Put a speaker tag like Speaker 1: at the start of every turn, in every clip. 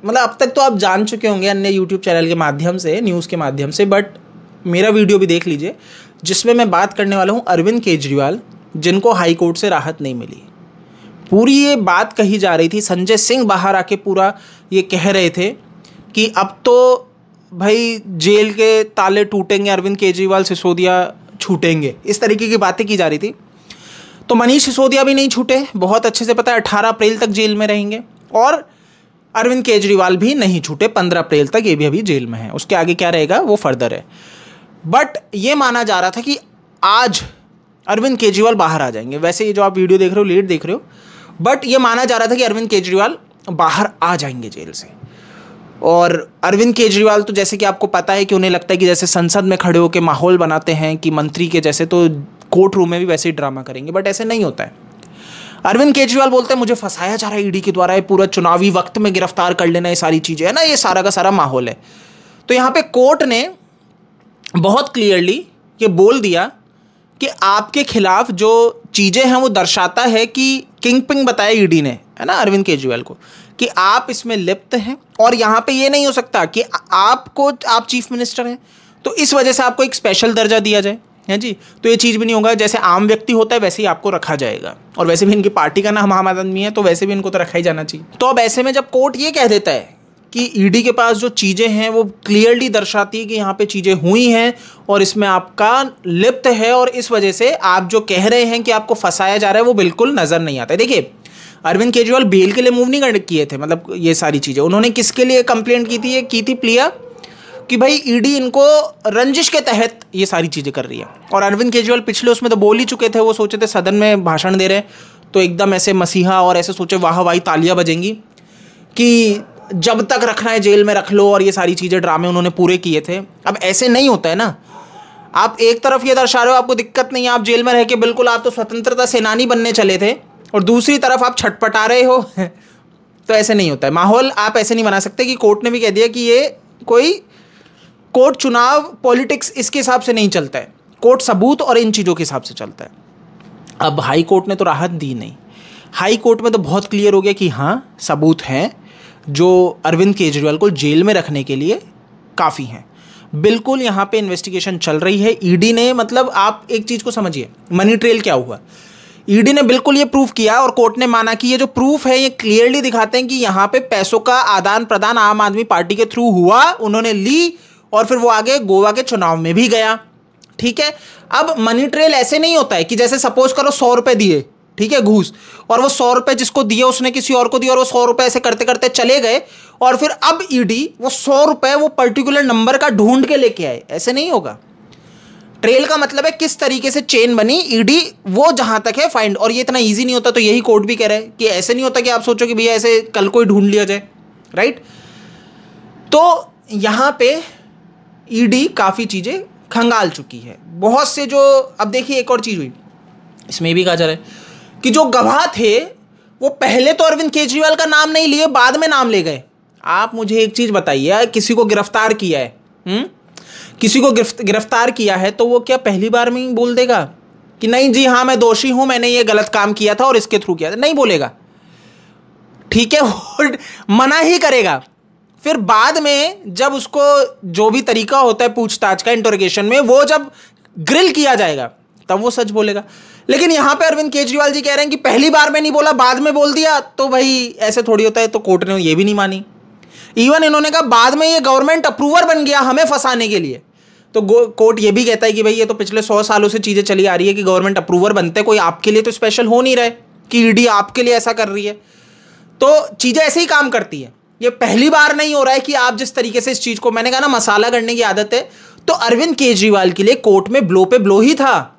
Speaker 1: मतलब अब तक तो आप जान चुके होंगे अन्य यूट्यूब चैनल के माध्यम से, न्यूज़ के माध्यम से, बट मेरा वीडियो भी देख लीजिए जिसमें मैं बात करने वाला हूँ अरविंद केजरीवाल, जिनको हाई कोर्ट से राहत नहीं मिली। पूरी ये बात कही जा रही थी, संजय सिंह बाहर आके पूरा ये कह रहे थे कि अब तो भाई जेल के ताले टूटेंगे, अरविंद केजरीवाल सिसोदिया छूटेंगे, इस तरीके की बातें की जा रही थी। तो मनीष सिसोदिया भी नहीं छूटे, बहुत अच्छे से पता है 18 अप्रैल तक जेल में रहेंगे, और अरविंद केजरीवाल भी नहीं छूटे 15 अप्रैल तक, ये भी अभी जेल में है। उसके आगे क्या रहेगा वो फर्दर है। बट ये माना जा रहा था कि आज अरविंद केजरीवाल बाहर आ जाएंगे। वैसे ये जो आप वीडियो देख रहे हो लेट देख रहे हो, बट ये माना जा रहा था कि अरविंद केजरीवाल बाहर आ जाएंगे जेल से। और अरविंद केजरीवाल तो जैसे कि आपको पता है कि उन्हें लगता है कि जैसे संसद में खड़े होकर माहौल बनाते हैं कि मंत्री के जैसे, तो कोर्ट रूम में भी वैसे ही ड्रामा करेंगे, बट ऐसे नहीं होता है। अरविंद केजरीवाल बोलते हैं मुझे फंसाया जा रहा है ईडी के द्वारा, ये पूरा चुनावी वक्त में गिरफ्तार कर लेना, ये सारी चीज़ें है ना, ये सारा का सारा माहौल है। तो यहाँ पे कोर्ट ने बहुत क्लियरली ये बोल दिया कि आपके खिलाफ जो चीज़ें हैं वो दर्शाता है कि किंग पिंग बताया ईडी ने, है ना, अरविंद केजरीवाल को, कि आप इसमें लिप्त हैं। और यहाँ पे ये नहीं हो सकता कि आप चीफ मिनिस्टर हैं तो इस वजह से आपको एक स्पेशल दर्जा दिया जाए, है जी। तो ये चीज़ भी नहीं होगा, जैसे आम व्यक्ति होता है वैसे ही आपको रखा जाएगा। और वैसे भी इनकी पार्टी का नाम आम आदमी है, तो वैसे भी इनको तो रखा ही जाना चाहिए। तो अब ऐसे में जब कोर्ट ये कह देता है कि ईडी के पास जो चीज़ें हैं वो क्लियरली दर्शाती है कि यहाँ पे चीज़ें हुई हैं और इसमें आपका लिप्त है, और इस वजह से आप जो कह रहे हैं कि आपको फंसाया जा रहा है वो बिल्कुल नज़र नहीं आता है। देखिए, अरविंद केजरीवाल बेल के लिए मूव नहीं किए थे, मतलब ये सारी चीज़ें उन्होंने किसके लिए कंप्लेंट की थी, ये की थी प्रिया, कि भाई ईडी इनको रंजिश के तहत ये सारी चीज़ें कर रही है। और अरविंद केजरीवाल पिछले उसमें तो बोल ही चुके थे, वो सोचे थे सदन में भाषण दे रहे तो एकदम ऐसे मसीहा और ऐसे सोचे वाह वाही तालियां बजेंगी कि जब तक रखना है जेल में रख लो, और ये सारी चीज़ें ड्रामे उन्होंने पूरे किए थे। अब ऐसे नहीं होता है ना, आप एक तरफ ये दर्शा रहे हो आपको दिक्कत नहीं है, आप जेल में रह के बिल्कुल आप तो स्वतंत्रता सेनानी बनने चले थे, और दूसरी तरफ आप छटपटा रहे हो तो ऐसे नहीं होता है। माहौल आप ऐसे नहीं बना सकते कि कोर्ट ने भी कह दिया कि ये कोई कोर्ट चुनाव पॉलिटिक्स इसके हिसाब से नहीं चलता है, कोर्ट सबूत और इन चीज़ों के हिसाब से चलता है। अब हाई कोर्ट ने तो राहत दी नहीं, हाई कोर्ट में तो बहुत क्लियर हो गया कि हाँ सबूत हैं जो अरविंद केजरीवाल को जेल में रखने के लिए काफ़ी हैं। बिल्कुल यहाँ पे इन्वेस्टिगेशन चल रही है। ईडी ने, मतलब आप एक चीज़ को समझिए, मनी ट्रेल क्या हुआ, ईडी ने बिल्कुल ये प्रूफ किया और कोर्ट ने माना कि ये जो प्रूफ है ये क्लियरली दिखाते हैं कि यहाँ पे पैसों का आदान प्रदान आम आदमी पार्टी के थ्रू हुआ, उन्होंने ली और फिर वो आगे गोवा के चुनाव में भी गया। ठीक है, अब मनी ट्रेल ऐसे नहीं होता है कि जैसे सपोज करो 100 रुपये दिए, ठीक है, घूस, और वो 100 रुपये जिसको दिए उसने किसी और को दिया और वो 100 रुपये ऐसे करते करते चले गए, और फिर अब ईडी वो 100 रुपये वो पर्टिकुलर नंबर का ढूंढ के लेके आए, ऐसे नहीं होगा। ट्रेल का मतलब है किस तरीके से चेन बनी, ईडी वो जहां तक है फाइंड, और ये इतना इजी नहीं होता। तो यही कोर्ट भी कह रहा है कि ऐसे नहीं होता कि आप सोचो कि भैया ऐसे कल को ही ढूंढ लिया जाए, राइट। तो यहां पे ईडी काफ़ी चीज़ें खंगाल चुकी है, बहुत से जो, अब देखिए एक और चीज़ हुई इसमें भी कहा जा रहा है कि जो गवाह थे वो पहले तो अरविंद केजरीवाल का नाम नहीं लिए, बाद में नाम ले गए। आप मुझे एक चीज़ बताइए, किसी को गिरफ्तार किया है, किसी को गिरफ्तार किया है तो वो क्या पहली बार में ही बोल देगा कि नहीं जी हाँ मैं दोषी हूँ, मैंने ये गलत काम किया था और इसके थ्रू किया था? नहीं बोलेगा, ठीक है, वो मना ही करेगा। फिर बाद में जब उसको जो भी तरीका होता है पूछताछ का, इंटरोगेशन में, वो जब ग्रिल किया जाएगा तब वो सच बोलेगा। लेकिन यहां पे अरविंद केजरीवाल जी कह रहे हैं कि पहली बार में नहीं बोला, बाद में बोल दिया, तो भाई ऐसे थोड़ी होता है। तो कोर्ट ने ये भी नहीं मानी। इवन इन्होंने कहा बाद में ये गवर्नमेंट अप्रूवर बन गया हमें फंसाने के लिए, तो कोर्ट ये भी कहता है कि भाई ये तो पिछले 100 सालों से चीजें चली आ रही है कि गवर्नमेंट अप्रूवर बनते, कोई आपके लिए तो स्पेशल हो नहीं रहे कि ईडी आपके लिए ऐसा कर रही है। तो चीजें ऐसे ही काम करती है, ये पहली बार नहीं हो रहा है कि आप जिस तरीके से इस चीज को, मैंने कहा ना मसाला करने की आदत है, तो अरविंद केजरीवाल के लिए कोर्ट में ब्लो पे ब्लो ही था,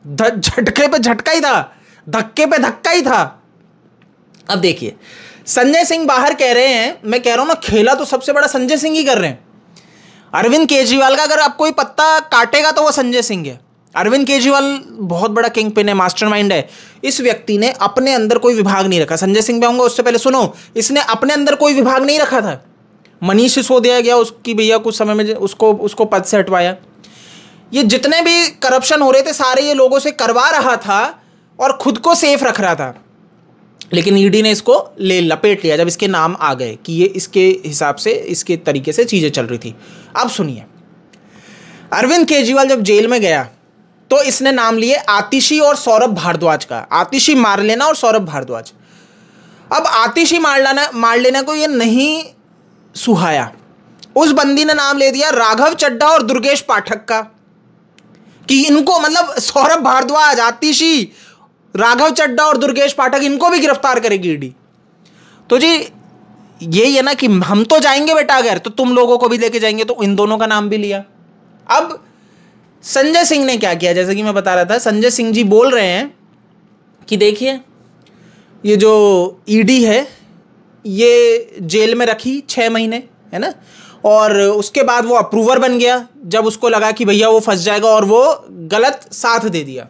Speaker 1: झटके पे झटका ही था, धक्के पे धक्का ही था। अब देखिए संजय सिंह बाहर कह रहे हैं, मैं कह रहा हूं ना खेला तो सबसे बड़ा संजय सिंह ही कर रहे हैं। अरविंद केजरीवाल का अगर आप कोई पत्ता काटेगा तो वो संजय सिंह है। अरविंद केजरीवाल बहुत बड़ा किंग पिन है, मास्टरमाइंड है। इस व्यक्ति ने अपने अंदर कोई विभाग नहीं रखा। संजय सिंह पे आऊंगा उससे पहले सुनो, इसने अपने अंदर कोई विभाग नहीं रखा था। मनीष सिसोदिया गया, उसकी भैया कुछ समय में उसको पद से हटवाया। ये जितने भी करप्शन हो रहे थे सारे ये लोगों से करवा रहा था और खुद को सेफ रख रहा था। लेकिन ईडी ने इसको लपेट लिया जब इसके नाम आ गए कि ये इसके हिसाब से, इसके तरीके से चीज़ें चल रही थी। अब सुनिए, अरविंद केजरीवाल जब जेल में गया तो इसने नाम लिए आतिशी और सौरभ भारद्वाज का। आतिशी मार लेना और सौरभ भारद्वाज। अब आतिशी मार लेना को ये नहीं सुहाया, उस बंदी ने नाम ले दिया राघव चड्ढा और दुर्गेश पाठक का, कि इनको मतलब सौरभ भारद्वाज, आतिशी, राघव चड्ढा और दुर्गेश पाठक, इनको भी गिरफ्तार करेगी ईडी। तो जी यही है ना कि हम तो जाएंगे बेटा, अगर तो तुम लोगों को भी लेके जाएंगे। तो इन दोनों का नाम भी लिया। अब संजय सिंह ने क्या किया, जैसे कि मैं बता रहा था, संजय सिंह जी बोल रहे हैं कि देखिए ये जो ईडी है ये जेल में रखी 6 महीने, है ना, और उसके बाद वो अप्रूवर बन गया जब उसको लगा कि भैया वो फंस जाएगा, और वो गलत साथ दे दिया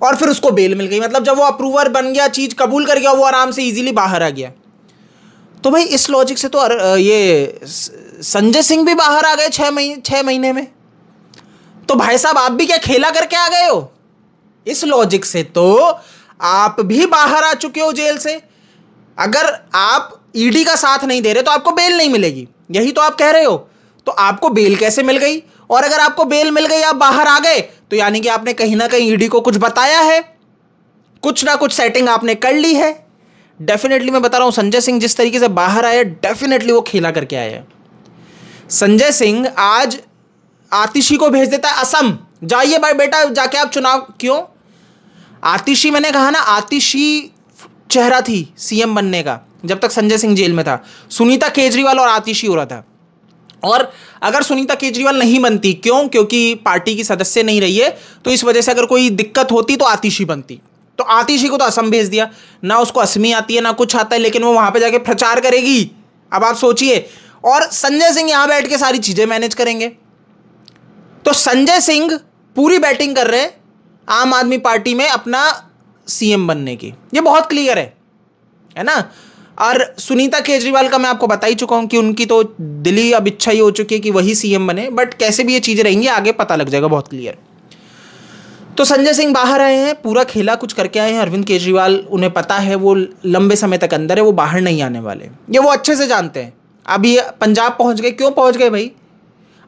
Speaker 1: और फिर उसको बेल मिल गई। मतलब जब वो अप्रूवर बन गया, चीज़ कबूल कर गया, वो आराम से इजीली बाहर आ गया। तो भाई इस लॉजिक से तो ये संजय सिंह भी बाहर आ गए 6 महीने में। तो भाई साहब आप भी क्या खेला करके आ गए हो? इस लॉजिक से तो आप भी बाहर आ चुके हो जेल से। अगर आप ईडी का साथ नहीं दे रहे तो आपको बेल नहीं मिलेगी, यही तो आप कह रहे हो। तो आपको बेल कैसे मिल गई? और अगर आपको बेल मिल गई, आप बाहर आ गए, तो यानी कि आपने कहीं ना कहीं ईडी को कुछ बताया है, कुछ ना कुछ सेटिंग आपने कर ली है। डेफिनेटली मैं बता रहा हूं, संजय सिंह जिस तरीके से बाहर आए, डेफिनेटली वो खेला करके आए हैं। संजय सिंह आज आतिशी को भेज देता है असम, जाइए भाई बेटा जाके आप चुनाव। क्यों? आतिशी, मैंने कहा ना, आतिशी चेहरा थी सीएम बनने का जब तक संजय सिंह जेल में था। सुनीता केजरीवाल और आतिशी हो रहा था। और अगर सुनीता केजरीवाल नहीं बनती, क्यों? क्योंकि पार्टी की सदस्य नहीं रही है, तो इस वजह से अगर कोई दिक्कत होती तो आतिशी बनती। तो आतिशी को तो असम भेज दिया, ना उसको असमी आती है ना कुछ आता है, लेकिन वो वहां पे जाके प्रचार करेगी। अब आप सोचिए, और संजय सिंह यहां बैठ के सारी चीजें मैनेज करेंगे। तो संजय सिंह पूरी बैटिंग कर रहे हैं आम आदमी पार्टी में अपना सीएम बनने की, ये बहुत क्लियर है ना। और सुनीता केजरीवाल का मैं आपको बता ही चुका हूं कि उनकी तो दिली अब इच्छा ही हो चुकी है कि वही सीएम बने, बट कैसे भी ये चीजें रहेंगी आगे पता लग जाएगा, बहुत क्लियर। तो संजय सिंह बाहर आए हैं, पूरा खेला कुछ करके आए हैं। अरविंद केजरीवाल, उन्हें पता है वो लंबे समय तक अंदर है, वो बाहर नहीं आने वाले, ये वो अच्छे से जानते हैं। अभी पंजाब पहुंच गए, क्यों पहुंच गए भाई?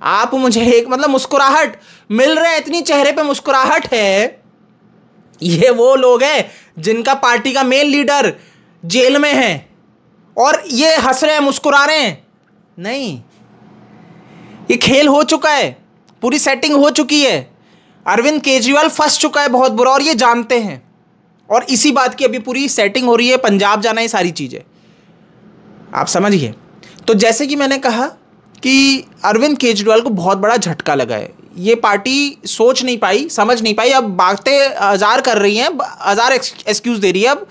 Speaker 1: आप मुझे एक मतलब मुस्कुराहट मिल रहे हैं, इतनी चेहरे पे मुस्कुराहट है, ये वो लोग हैं जिनका पार्टी का मेन लीडर जेल में है और ये हंस रहे हैं, मुस्कुरा रहे हैं। नहीं, ये खेल हो चुका है, पूरी सेटिंग हो चुकी है। अरविंद केजरीवाल फंस चुका है बहुत बुरा, और ये जानते हैं, और इसी बात की अभी पूरी सेटिंग हो रही है। पंजाब जाना है, सारी चीजें आप समझिए। तो जैसे कि मैंने कहा कि अरविंद केजरीवाल को बहुत बड़ा झटका लगा है। ये पार्टी सोच नहीं पाई, समझ नहीं पाई, अब बातें हजार कर रही हैं, हजार एक्सक्यूज दे रही है अब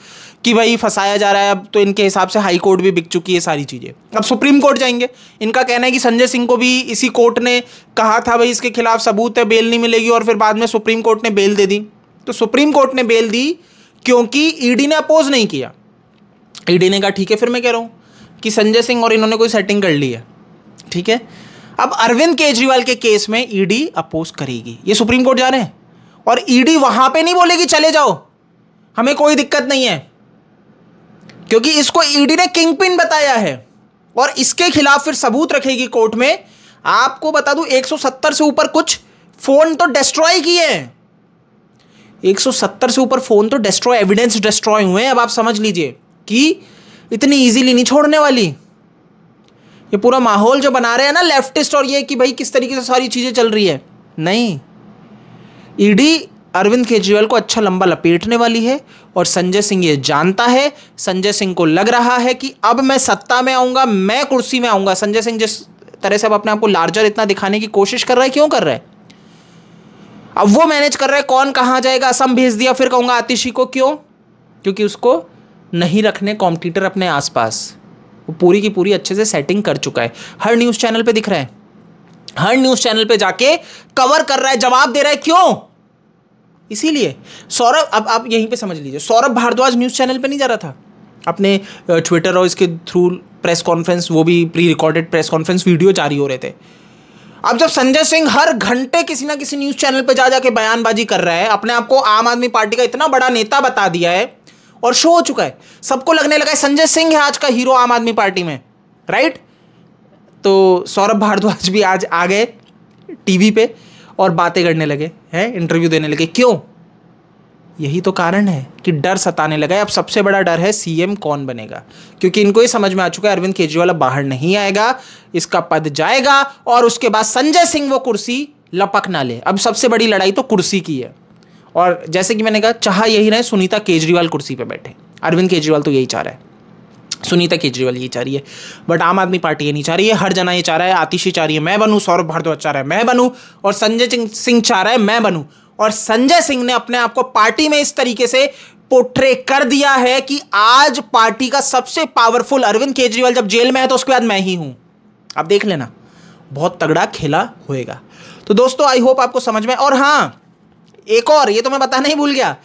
Speaker 1: कि भाई फंसाया जा रहा है। अब तो इनके हिसाब से हाई कोर्ट भी बिक चुकी है, सारी चीज़ें। अब सुप्रीम कोर्ट जाएंगे। इनका कहना है कि संजय सिंह को भी इसी कोर्ट ने कहा था भाई इसके खिलाफ सबूत है, बेल नहीं मिलेगी, और फिर बाद में सुप्रीम कोर्ट ने बेल दे दी। तो सुप्रीम कोर्ट ने बेल दी क्योंकि ईडी ने अपोज नहीं किया। ईडी ने कहा ठीक है, फिर मैं कह रहा हूँ कि संजय सिंह और इन्होंने कोई सेटिंग कर ली है, ठीक है। अब अरविंद केजरीवाल के केस में ईडी अपोज करेगी, ये सुप्रीम कोर्ट जा रहे हैं, और ईडी वहां पे नहीं बोलेगी चले जाओ, हमें कोई दिक्कत नहीं है, क्योंकि इसको ईडी ने किंगपिन बताया है और इसके खिलाफ फिर सबूत रखेगी कोर्ट में। आपको बता दूं 170 से ऊपर कुछ फोन तो डिस्ट्रॉय किए हैं, 170 से ऊपर फोन तो डिस्ट्रॉय, एविडेंस डिस्ट्रॉय हुए हैं। अब आप समझ लीजिए कि इतनी इजीली नहीं छोड़ने वाली। ये पूरा माहौल जो बना रहे हैं ना लेफ्टिस्ट, और ये कि भाई किस तरीके से सारी चीजें चल रही है, नहीं, ईडी अरविंद केजरीवाल को अच्छा लंबा लपेटने वाली है। और संजय सिंह ये जानता है, संजय सिंह को लग रहा है कि अब मैं सत्ता में आऊंगा, मैं कुर्सी में आऊंगा। संजय सिंह जिस तरह से अब अपने आप को लार्जर इतना दिखाने की कोशिश कर रहा है, क्यों कर रहा है? अब वो मैनेज कर रहा है कौन कहां जाएगा। असम भेज दिया, फिर कहूंगा आतिशी को, क्यों? क्योंकि उसको नहीं रखने कॉम्पिटिटर अपने आसपास, वो पूरी की पूरी अच्छे से सेटिंग कर चुका है। हर न्यूज चैनल पे दिख रहा है, हर न्यूज चैनल पे जाके कवर कर रहा है, जवाब दे रहा है, क्यों? इसीलिए सौरभ, अब आप यहीं पे समझ लीजिए, सौरभ भारद्वाज न्यूज चैनल पे नहीं जा रहा था, अपने ट्विटर और इसके थ्रू प्रेस कॉन्फ्रेंस, वो भी pre recorded press conference video जारी हो रहे थे। अब जब संजय सिंह हर घंटे किसी ना किसी न्यूज चैनल पे जा जाके बयानबाजी कर रहा है, अपने आप को आम आदमी पार्टी का इतना बड़ा नेता बता दिया है, और शो हो चुका है, सबको लगने लगा है संजय सिंह है आज का हीरो आम आदमी पार्टी में, राइट। तो सौरभ भारद्वाज भी आज आ गए टीवी पे और बातें करने लगे हैं, इंटरव्यू देने लगे। क्यों? यही तो कारण है कि डर सताने लगा है। अब सबसे बड़ा डर है सीएम कौन बनेगा, क्योंकि इनको ये समझ में आ चुका है अरविंद केजरीवाल अब बाहर नहीं आएगा, इसका पद जाएगा और उसके बाद संजय सिंह वो कुर्सी लपक ना ले। अब सबसे बड़ी लड़ाई तो कुर्सी की है, और जैसे कि मैंने कहा चाह यही रहे सुनीता केजरीवाल कुर्सी पे बैठे। अरविंद केजरीवाल तो यही चाह रहा है, सुनीता केजरीवाल यही चाह रही है, बट आम आदमी पार्टी ये नहीं चाह रही है। हर जना ये चाह रहा है, आतिशी चाह रही है मैं बनूं, सौरभ भारद्वाज चाह रहा है मैं बनूं, और संजय सिंह चाह रहा है मैं बनूं। और संजय सिंह ने अपने आप को पार्टी में इस तरीके से पोर्ट्रे कर दिया है कि आज पार्टी का सबसे पावरफुल, अरविंद केजरीवाल जब जेल में है तो उसके बाद मैं ही हूं। अब देख लेना, बहुत तगड़ा खेला होएगा। तो दोस्तों आई होप आपको समझ में। और हाँ, एक और ये तो मैं बताना ही भूल गया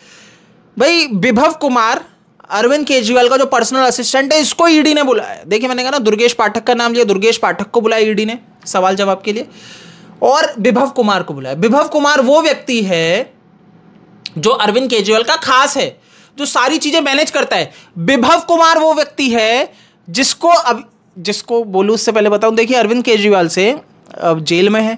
Speaker 1: भाई, विभव कुमार अरविंद केजरीवाल का जो पर्सनल असिस्टेंट है, इसको ईडी ने बुलाया। देखिए मैंने कहा ना, दुर्गेश पाठक का नाम लिया, दुर्गेश पाठक को बुलाया ईडी ने सवाल जवाब के लिए, और विभव कुमार को बुलाया। विभव कुमार वो व्यक्ति है जो अरविंद केजरीवाल का खास है, जो सारी चीजें मैनेज करता है। विभव कुमार वो व्यक्ति है जिसको बोलूं उससे पहले बताऊं, देखिए अरविंद केजरीवाल से अब जेल में है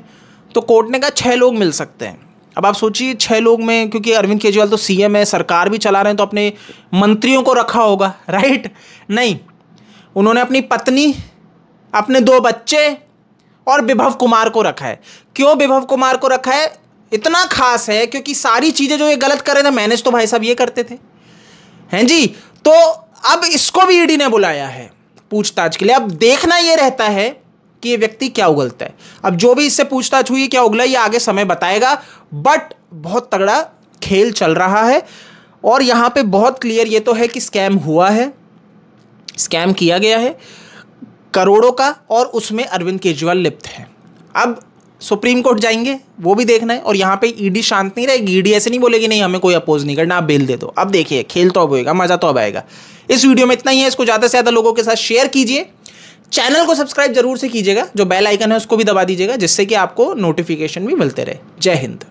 Speaker 1: तो कोर्ट ने कहा 6 लोग मिल सकते हैं। अब आप सोचिए 6 लोग में, क्योंकि अरविंद केजरीवाल तो सीएम है, सरकार भी चला रहे हैं, तो अपने मंत्रियों को रखा होगा, राइट? नहीं, उन्होंने अपनी पत्नी, अपने 2 बच्चे और विभव कुमार को रखा है। क्यों विभव कुमार को रखा है? इतना खास है क्योंकि सारी चीजें जो ये गलत कर रहे थे मैनेज तो भाई साहब ये करते थे, हैं जी। तो अब इसको भी ईडी ने बुलाया है पूछताछ के लिए। अब देखना ये रहता है कि ये व्यक्ति क्या उगलता है। अब जो भी इससे पूछताछ हुई, क्या उगला, ये आगे समय बताएगा, बट बहुत तगड़ा खेल चल रहा है। और यहां पे बहुत क्लियर ये तो है कि स्कैम हुआ है, स्कैम किया गया है करोड़ों का, और उसमें अरविंद केजरीवाल लिप्त है। अब सुप्रीम कोर्ट जाएंगे, वो भी देखना है। और यहाँ पे ईडी शांत नहीं रहेगी, ईडी ऐसे नहीं बोलेगी नहीं हमें कोई अपोज नहीं करना, आप बेल दे दो। अब देखिए खेल तो अब होएगा, मजा तो अब आएगा। इस वीडियो में इतना ही है, इसको ज़्यादा से ज़्यादा लोगों के साथ शेयर कीजिए, चैनल को सब्सक्राइब जरूर से कीजिएगा, जो बेल आइकन है उसको भी दबा दीजिएगा, जिससे कि आपको नोटिफिकेशन भी मिलते रहे। जय हिंद।